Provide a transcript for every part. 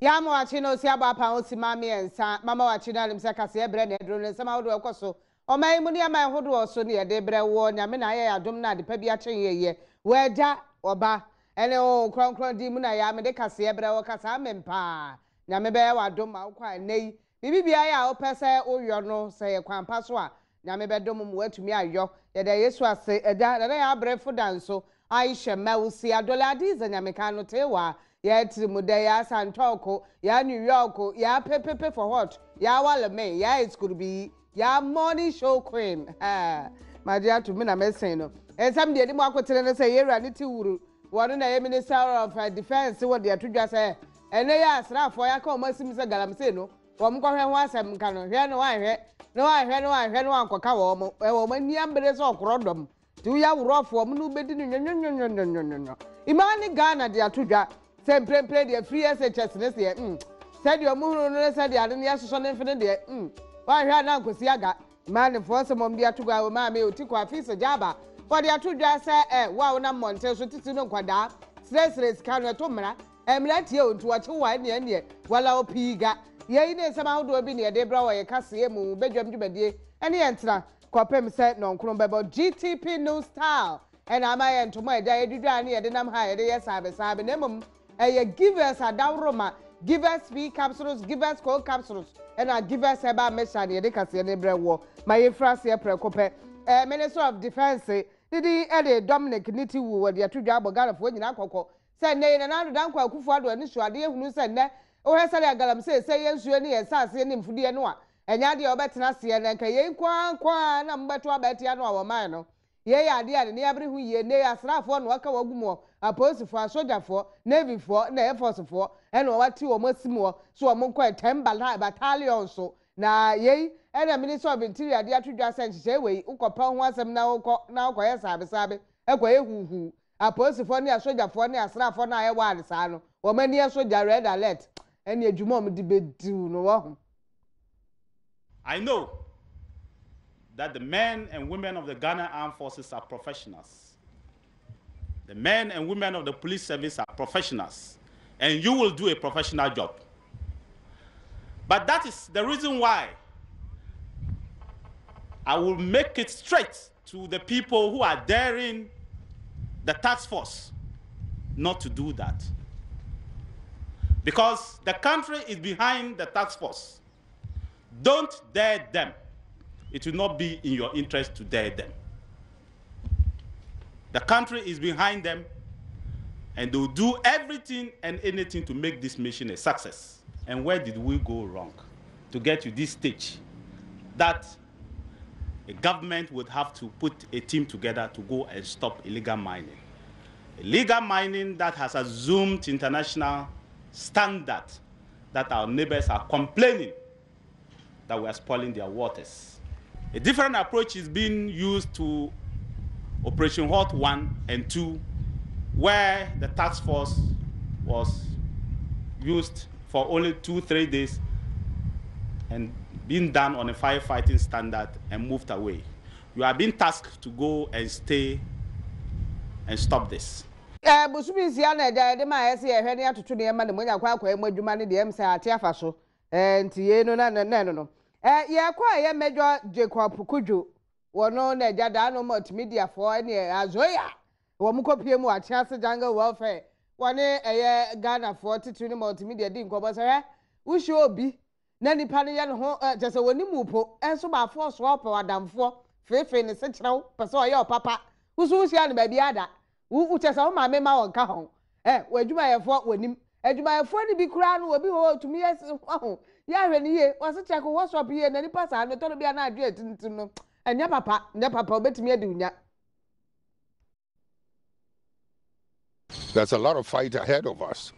Ya mo achi no si abapa o si mama ensa mama wachi na lim se kase ebre na edro ne sama hodo ekoso o mai mu ne mai hodo so ne de bre wo nyame na ya adom na de pa bi ache yeye waja oba ene o kronkron di mu na ya me de kase ebre wo kasa mempa nyame be wa adom ma kwa nei bibia ya o pese o yo no se ye kwampa so a nyame be dom mu watumi ayo ye de yesu ase eja na ya brefo danso aisha mausi adoladi za nyame kanu tewa ya Trimude, ya Santoko, ya New York, ya Pepe for what? Ya Walame, ya it could be, ya money show queen. My dear to me, I'm saying, and some day the market say, you're ready to one of the Minister of Defense, what they are to just say, and they ask now for your commerce, Mr. Galamsino, from Korean was some kind of here, no, I heard no uncle cow, a woman, yambers or crondom. Do you rough for no bedding? No. Imani Ghana, they are to that. Same play the free SHS this year. Said your moon said the other years son infinite there. Why here now Kusiaga? Man for some of the two go mammy or tick a feast of jabba. For the two just say, wow, no monte, so to no quada. Stressless can tomra, and let you to watch wine near while our piga. Yea, somehow do be near Debra or a Cassiemu, Bedroom Jubedi, and the answer. Copem said no crumble GTP new style. And I might enter my day, do near the name higher, yes, I have a name. Give us a down Roma, give us V capsules, give us cold capsules, and I give us about Meshani, the Cassian war. My phrase here, Precope, Minister of Defense, did he add Dominic Nitty Woo, the two job of God of Winnie Alcohol, said nay, and another Danko Kufuado and issue idea who said that, or has said a galam say, yes, you and Sassy and Fudia Noa, and Yadi or Betanasi and Kayen Quan, number 12 Betiano or Mano. Yea, idea, and every year, nay, as rough one worker or more, a post for a soldier for, navy for, Air Force for, and what 2 or more, so among quite 10 battalions so. Now, yea, and a Minister of Interior, the two just sent away, Ukopon once and now quite sabe, a quay who, a post for near soldier for near slap for now, one son, or many a soldier red alert, and your Jumom debate do no. I know that the men and women of the Ghana Armed Forces are professionals. The men and women of the police service are professionals, and you will do a professional job. But that is the reason why I will make it straight to the people who are daring the task force not to do that. Because the country is behind the task force. Don't dare them. It will not be in your interest to dare them. The country is behind them, and they will do everything and anything to make this mission a success. And where did we go wrong to get to this stage that a government would have to put a team together to go and stop illegal mining? Illegal mining that has assumed international standard, that our neighbors are complaining that we are spoiling their waters. A different approach is being used to Operation Hot 1 and 2, where the task force was used for only 2-3 days and being done on a firefighting standard and moved away. You are being tasked to go and stay and stop this. Busumi siana de ma ese ehwe ne atoto ne ma ne monya kwa kwa adwuma ne de em se ate afa so ntiye no no ye kwa ye mejo Jacob Kudwo wono na jada no multimedia for ne azoya wo mkopie mu ate ase jungle welfare wone eye Ghana for titu ne multimedia di nkobo se he wo shi obi na nipa ne ye ne ho jese woni mu po enso ba force wo pa wadamfo fefe ne se kirew pese o ye opapa wo so wo shi ane ba bi ada wo chesa wo ma me ma won ka ho wadwuma ye fo wonim adwuma ye fo ni bi kura no obi ho tumi yes ho ya hwe ni ye wo se check wo shop ye na nipa sa no to no bia na adwe tintin no enya papa obetumi adi unya. There's a lot of fight ahead of us.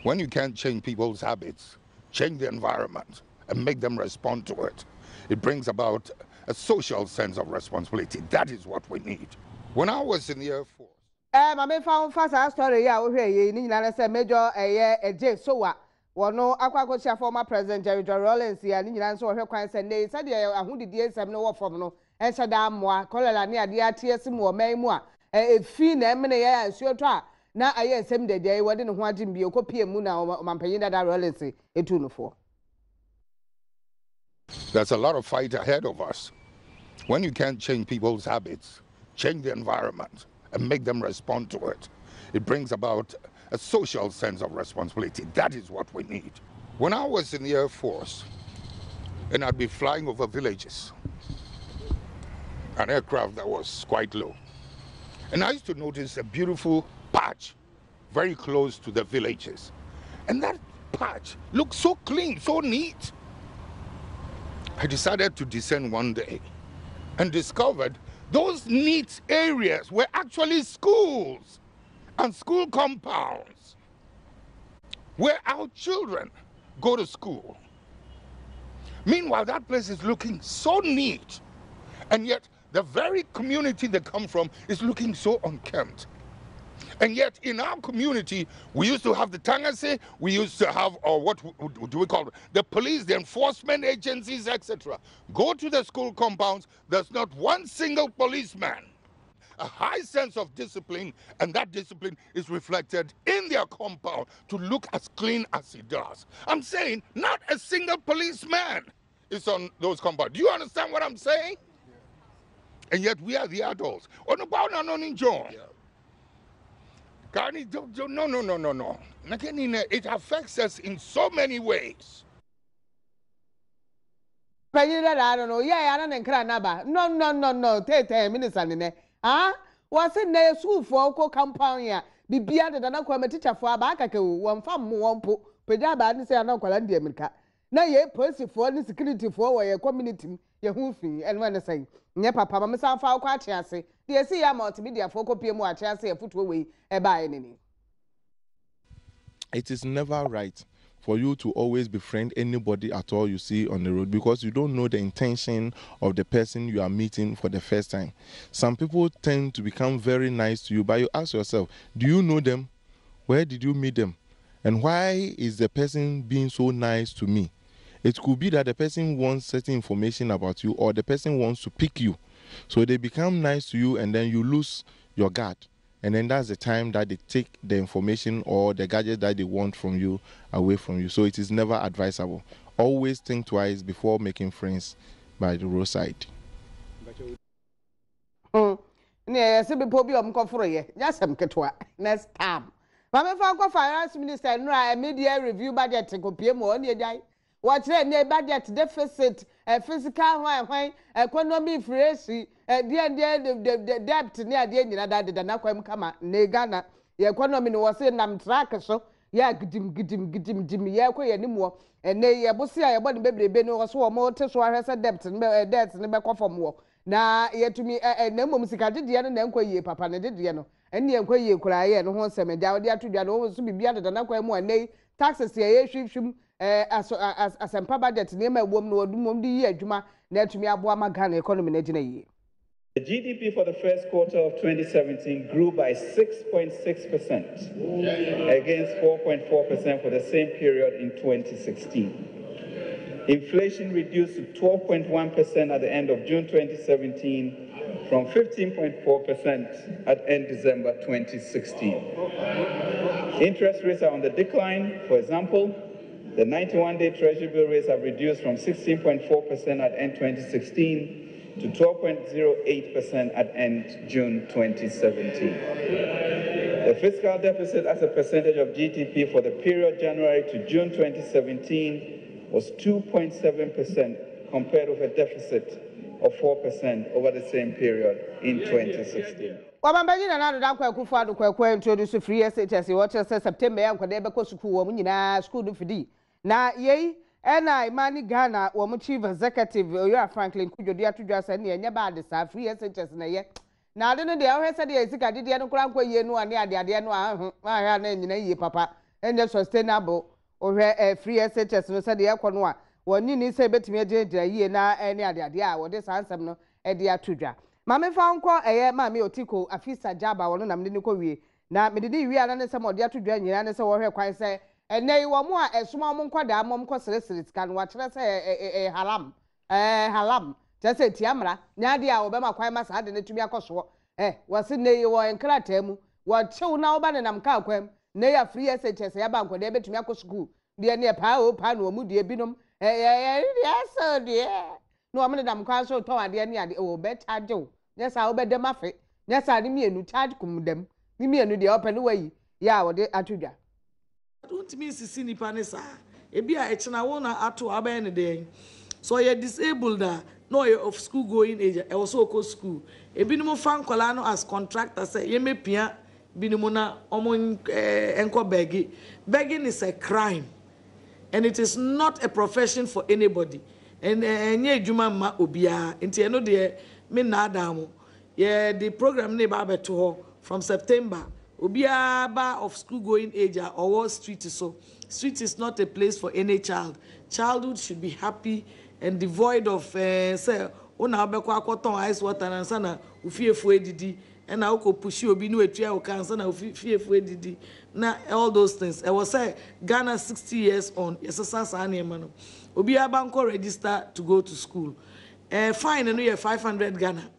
When you can't change people's habits, change the environment and make them respond to it, it brings about a social sense of responsibility. That is what we need. When I was in the Air Force, my found fast story ya we here ni nyina say major eje sowa wono akwakochia former president Jerry Rawlings ya ni nyina so hwe kwan say nei say de ahudidi esem no wo fom no enhye da amoa kolela ne ade atie sim wo man mu a efi na emene ya asuoto a na aye sem de dey wode ne ho agim bi okopie mu na mampanyin dada rollins etu no for. There's a lot of fight ahead of us. When you can't change people's habits, change the environment, and make them respond to it, it brings about a social sense of responsibility. That is what we need. When I was in the Air Force, and I'd be flying over villages, an aircraft that was quite low, and I used to notice a beautiful patch very close to the villages. And that patch looked so clean, so neat. I decided to descend one day and discovered those neat areas were actually schools and school compounds where our children go to school. Meanwhile, that place is looking so neat, and yet the very community they come from is looking so unkempt. And yet in our community, we used to have the Tangase, we used to have, or what do we call it, the police, the enforcement agencies, etc. Go to the school compounds, there's not one single policeman. A high sense of discipline, and that discipline is reflected in their compound to look as clean as it does. I'm saying not a single policeman is on those compounds. Do you understand what I'm saying? And yet we are the adults. Oh, no, no. It affects us in so many ways. I don't know. Yeah, I don't know. No. Tete, minister, was it near school for compound ya? Be bearded and a teacher for a back, one farm, one put, Pedaba, and say, I'm not Columbia America. Now, ye person for the security for your community, your hoofy, and when I say, Nepa, Papa, Massa, Falca, Chassis, the see I'm multimedia for copy more chassis a foot away, a buy any. It is never right for you to always befriend anybody at all you see on the road, because you don't know the intention of the person you are meeting for the first time. Some people tend to become very nice to you, but you ask yourself, do you know them? Where did you meet them? And why is the person being so nice to me? It could be that the person wants certain information about you, or the person wants to pick you. So they become nice to you, and then you lose your guard. And then that's the time that they take the information or the gadget that they want from you away from you. So it is never advisable. Always think twice before making friends by the roadside. Next time. Mama Falco Finance Minister and media review budget to compare more on your day. What's the budget deficit, physical economy fresh, the debt near the end that did not come Negana. The economy was in them track, so yeah, get him, Jimmy, anymore. And they Bosia, body baby, Beno was more to a debt and debts in the back of more. Now, yet to me, a number of music, I did the other papa, and did the and the enquiry cry and one semi down there to the other to be better than Aqua and they taxes the as a budget name a woman or do the year, Juma, net to me a Boamagan economy in a year. The GDP for the first quarter of 2017 grew by 6.6% against 4.4% for the same period in 2016. Inflation reduced to 12.1% at the end of June 2017 from 15.4% at end December 2016. Interest rates are on the decline. For example, the 91-day Treasury bill rates have reduced from 16.4% at end 2016 to 12.08% at end June 2017. The fiscal deficit as a percentage of GDP for the period January to June 2017 was 2.7% compared with a deficit of 4% over the same period in 2016. Wabambaji na nado da kwa kufu adu kwa introduce free SHS watch September ya kwa debe ko school wo nyina school du fidi na yei ena imani Ghana wo chief executive Oyo Franklin Kujodi atudwa sa ne nya ba de sa free SHS na ye na ade no de o hese de esika de no kura kwa ye no ane ade no ahia na nyina ye papa ende sustainable o hwe free SHS no se de ye kono a woni ni se betimi agye ye na ene ade a wo de sansam no e de atudwa Mame fa nko mame otiko afisa jaba wono na mde ko wie na mede di wie ana ne se mode atodwa nyina ne se wo hwe kwan se enei wo mo a esoma mo nkwada mo mko seresere sika no wa kire se halam je se tiamra nya de a wo be makwan ma sa de ne tumi akoso wose nei wo enkrata mu wɔkyew na woba ne nam ka kwam na ya free SHS ya ba nkɔde betumi akɔ school de ne pa o pa no mu de binom so de no ɔmo ne nam kwa so tɔ ade ne ade o be charge o nya sa wo be dem afe nya sa ne mienu charge kum dem ne mienu de open wayi ya wo de atodwa don't mean sisi nipa ne sa ebi a echena wo na ato abai ne den so you disabled no you of school going age e also go school ebi no fan kola no as contractor say ye mepia binumu na omo enko begging is a crime and it is not a profession for anybody and enye adwuma ma obia nti eno de me na adamu yeah the program ne ba beto ho from September obia ba of school going age or Wall Street so street is not a place for any child. Childhood should be happy and devoid of say una obekwa akoton ice water and sana ufiefu edidi and na uko pushi obi no etua ukansa na ufiefu edidi na all those things. I was say Ghana 60 years on yesasa sa na ema no obi abanko register to go to school fine no ye 500 Ghana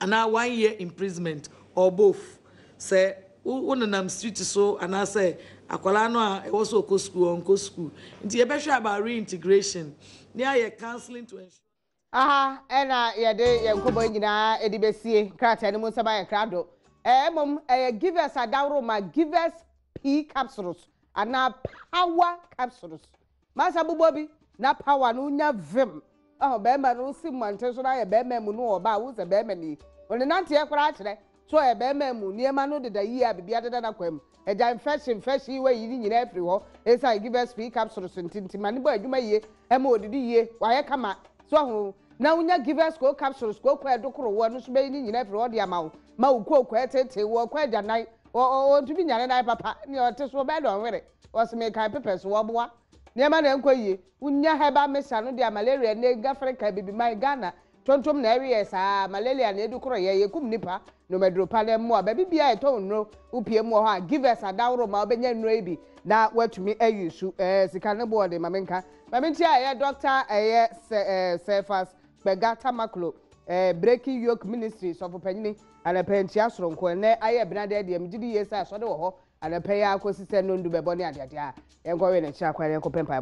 and now 1 year imprisonment or both say unanam street so and I say akwala no a also go school on go school nti ye be hwe about reintegration near ye counseling to ensure aha ena ye de ye nkobo nyina edibesie krata ne musaba ye krado mom give us adawro ma give us P capsules ana power capsules masa bubobi na power no nya vim be ma no simante so na ye be ma mu no oba wo se be ma ni oni nante ye kra kire so e be ma mu niema no deda yi a bibia deda na kwam eja infection we yi nyina afri ho esa give us P capsules ntintima ne bo adwuma yie ma odidi yie wa ye kama so ho na unya give us go capsules go kwa edokoro wo no so be ni nyina afri ho de ama wo ma wo ko etete wo kwa ajanai o tubi nyane na papa ni o te so be do nwere o se me kai pepes wo boa niema na enko yie unya heba mesa no de malaria na Africa bibi mai Ghana tontom na area sa malaria na edokoro ye kum nipa no medropa na mo ba bibia e to nro upie mo ho give us adawro ma obenya nro ebi na watumi ayusu sika ne board mamenka mamenti aye doctor aye Cephas Begata Maklo breaking yoke ministries of opanyini ana penti asronko ne aye benade de mgidi yesa so de wo ho ana paya akosise no ndu bebo ne ade ade a enko we na chia kwa enko pempa